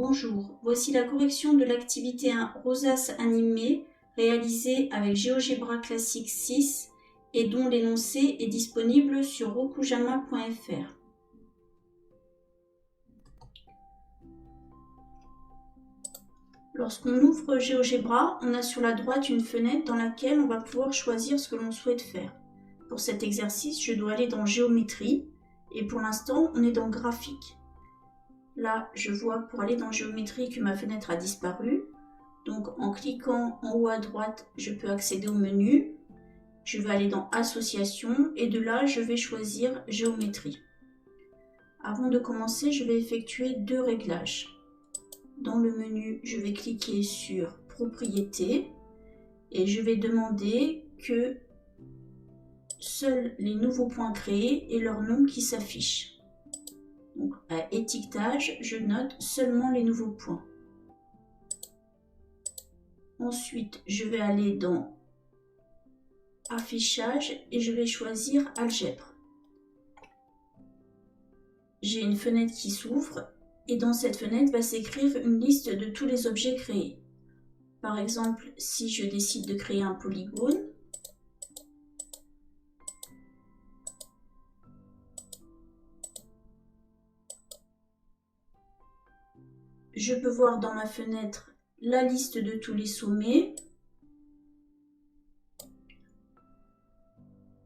Bonjour, voici la correction de l'activité 1 rosace animée réalisée avec GeoGebra Classic 6 et dont l'énoncé est disponible sur rokujama.fr. Lorsqu'on ouvre GeoGebra, on a sur la droite une fenêtre dans laquelle on va pouvoir choisir ce que l'on souhaite faire. Pour cet exercice, je dois aller dans Géométrie et pour l'instant, on est dans Graphique. Là, je vois pour aller dans Géométrie que ma fenêtre a disparu. Donc, en cliquant en haut à droite, je peux accéder au menu. Je vais aller dans Association et de là, je vais choisir Géométrie. Avant de commencer, je vais effectuer deux réglages. Dans le menu, je vais cliquer sur Propriétés et je vais demander que seuls les nouveaux points créés aient leur nom qui s'affiche. Donc, à étiquetage, je note seulement les nouveaux points. Ensuite, je vais aller dans Affichage et je vais choisir Algèbre. J'ai une fenêtre qui s'ouvre et dans cette fenêtre va s'écrire une liste de tous les objets créés. Par exemple, si je décide de créer un polygone, je peux voir dans ma fenêtre la liste de tous les sommets,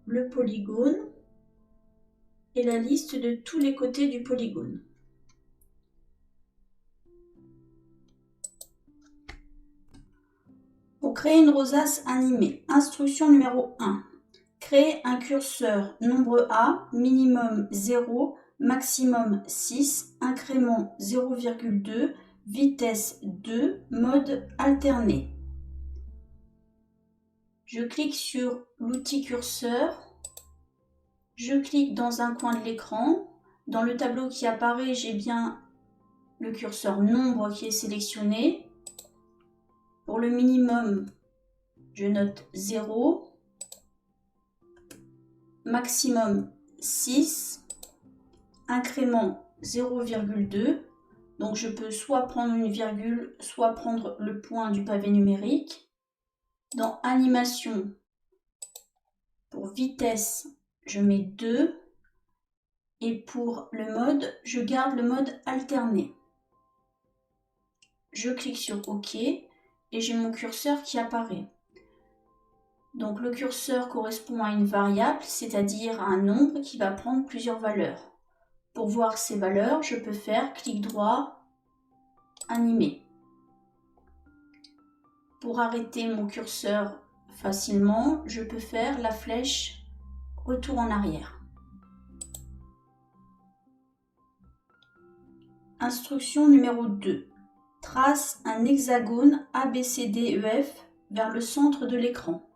le polygone et la liste de tous les côtés du polygone. Pour créer une rosace animée, instruction numéro 1. Créer un curseur nombre A, minimum 0, maximum 6, incrément 0,2, vitesse 2, mode alterné. Je clique sur l'outil curseur, je clique dans un coin de l'écran. Dans le tableau qui apparaît, j'ai bien le curseur nombre qui est sélectionné. Pour le minimum, je note 0. Maximum 6, incrément 0,2. Donc je peux soit prendre une virgule, soit prendre le point du pavé numérique. Dans animation, pour vitesse, je mets 2. Et pour le mode, je garde le mode alterné. Je clique sur OK et j'ai mon curseur qui apparaît. Donc le curseur correspond à une variable, c'est-à-dire à un nombre qui va prendre plusieurs valeurs. Pour voir ces valeurs, je peux faire clic droit, animer. Pour arrêter mon curseur facilement, je peux faire la flèche retour en arrière. Instruction numéro 2. Trace un hexagone ABCDEF vers le centre de l'écran.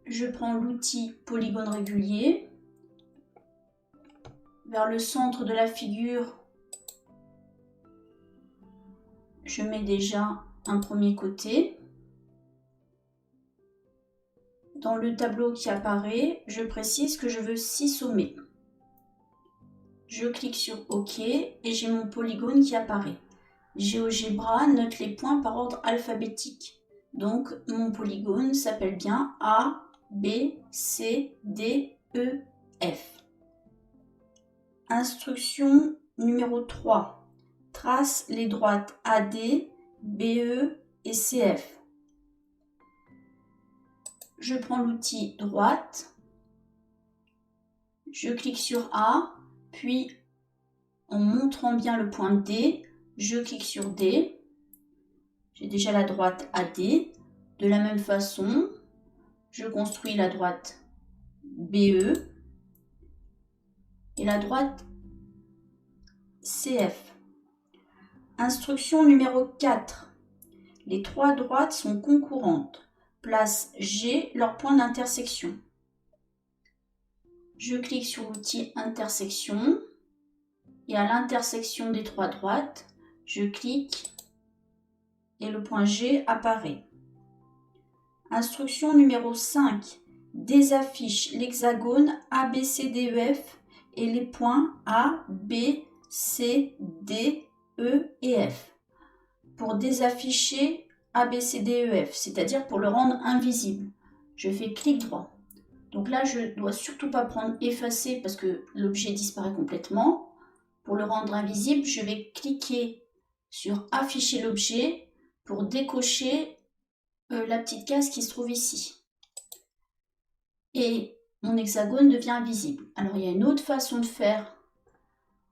Je prends l'outil polygone régulier. Vers le centre de la figure, je mets déjà un premier côté. Dans le tableau qui apparaît, je précise que je veux 6 sommets. Je clique sur OK et j'ai mon polygone qui apparaît. GeoGebra note les points par ordre alphabétique. Donc mon polygone s'appelle bien A, B, C, D, E, F. Instruction numéro 3. Trace les droites AD, BE et CF. Je prends l'outil droite. Je clique sur A, puis en montrant bien le point D, je clique sur D. J'ai déjà la droite AD. De la même façon, je construis la droite BE et la droite CF. Instruction numéro 4. Les trois droites sont concurrentes. Place G leur point d'intersection. Je clique sur l'outil intersection et à l'intersection des trois droites, je clique et le point G apparaît. Instruction numéro 5. Désaffiche l'hexagone ABCDEF et les points A, B, C, D, E et F. Pour désafficher A, B, C, D, E, F, c'est-à-dire pour le rendre invisible. Je fais clic droit. Donc là, je ne dois surtout pas prendre effacer parce que l'objet disparaît complètement. Pour le rendre invisible, je vais cliquer sur afficher l'objet pour décocher la petite case qui se trouve ici. Et mon hexagone devient invisible. Alors il y a une autre façon de faire,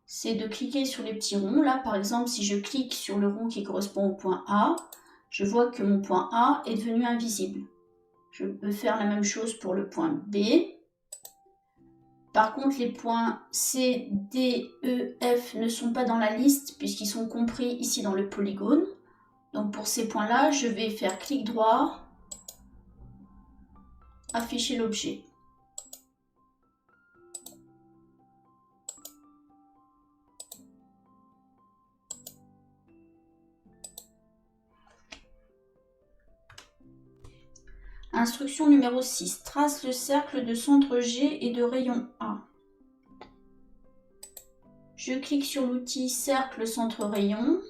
c'est de cliquer sur les petits ronds. Là par exemple, si je clique sur le rond qui correspond au point A, je vois que mon point A est devenu invisible. Je peux faire la même chose pour le point B. Par contre, les points C, D, E, F ne sont pas dans la liste puisqu'ils sont compris ici dans le polygone. Donc pour ces points-là, je vais faire clic droit, afficher l'objet. Instruction numéro 6. Trace le cercle de centre G et de rayon A. Je clique sur l'outil cercle centre rayon.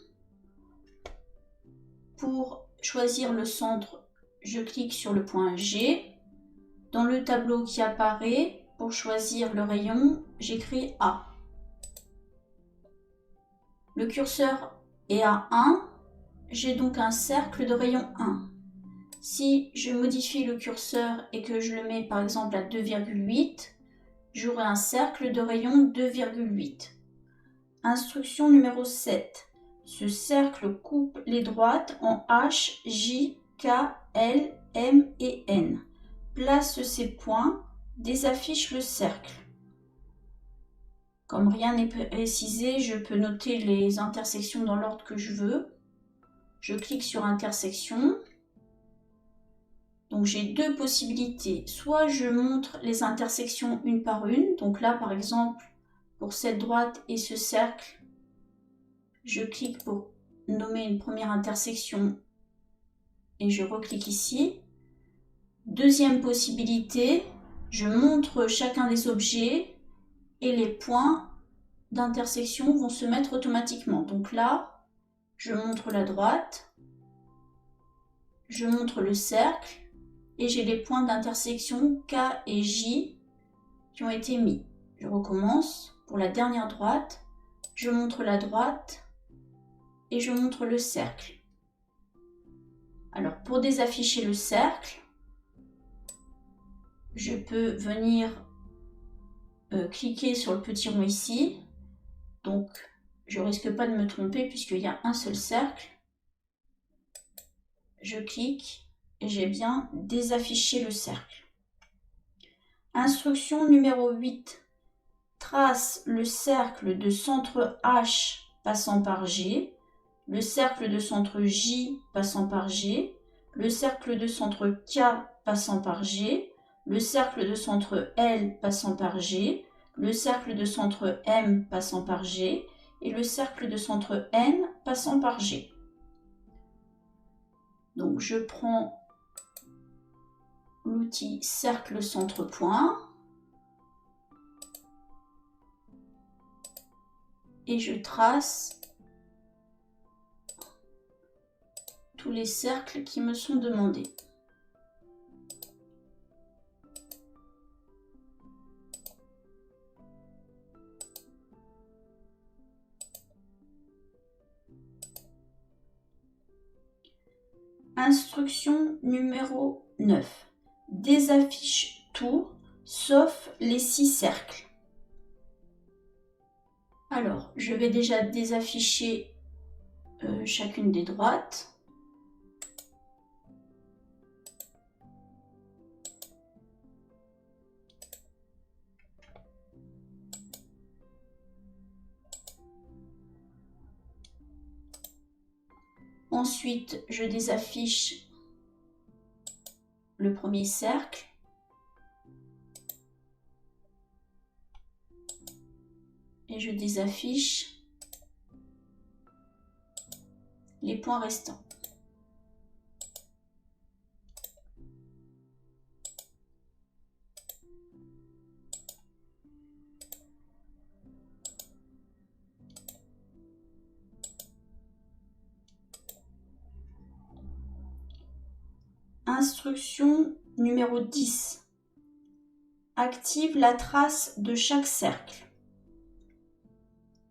Pour choisir le centre, je clique sur le point G. Dans le tableau qui apparaît, pour choisir le rayon, j'écris A. Le curseur est à 1. J'ai donc un cercle de rayon 1. Si je modifie le curseur et que je le mets par exemple à 2,8, j'aurai un cercle de rayon 2,8. Instruction numéro 7. Ce cercle coupe les droites en H, J, K, L, M et N. Place ces points, désaffiche le cercle. Comme rien n'est précisé, je peux noter les intersections dans l'ordre que je veux. Je clique sur intersection. Donc j'ai deux possibilités. Soit je montre les intersections une par une. Donc là par exemple, pour cette droite et ce cercle, je clique pour nommer une première intersection et je reclique ici. Deuxième possibilité, je montre chacun des objets et les points d'intersection vont se mettre automatiquement. Donc là, je montre la droite, je montre le cercle et j'ai les points d'intersection K et J qui ont été mis. Je recommence pour la dernière droite, je montre la droite et je montre le cercle. Alors pour désafficher le cercle, je peux venir cliquer sur le petit rond ici. Donc je risque pas de me tromper puisqu'il y a un seul cercle. Je clique et j'ai bien désaffiché le cercle. Instruction numéro 8. Trace le cercle de centre H passant par G, le cercle de centre J passant par G, le cercle de centre K passant par G, le cercle de centre L passant par G, le cercle de centre M passant par G et le cercle de centre N passant par G. Donc je prends l'outil cercle centre point et je trace tous les cercles qui me sont demandés. Instruction numéro 9. Désaffiche tout sauf les 6 cercles. Alors, je vais déjà désafficher chacune des droites. Ensuite, je désaffiche le premier cercle. Et je désaffiche les points restants. Instruction numéro 10. Active la trace de chaque cercle.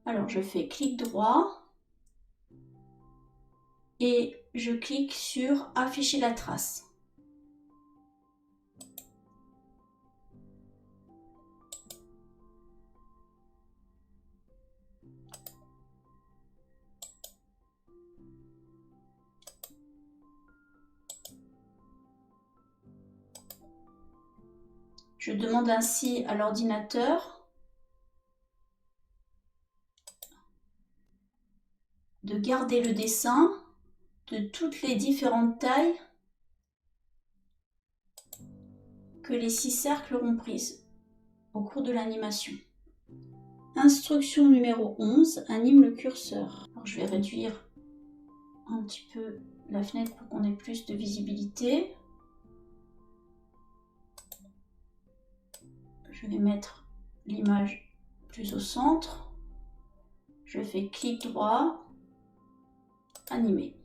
Alors je fais clic droit et je clique sur afficher la trace. Je demande ainsi à l'ordinateur de garder le dessin de toutes les différentes tailles que les 6 cercles auront prises au cours de l'animation. Instruction numéro 11, anime le curseur. Alors, je vais réduire un petit peu la fenêtre pour qu'on ait plus de visibilité. Je vais mettre l'image plus au centre. Je fais clic droit, animer.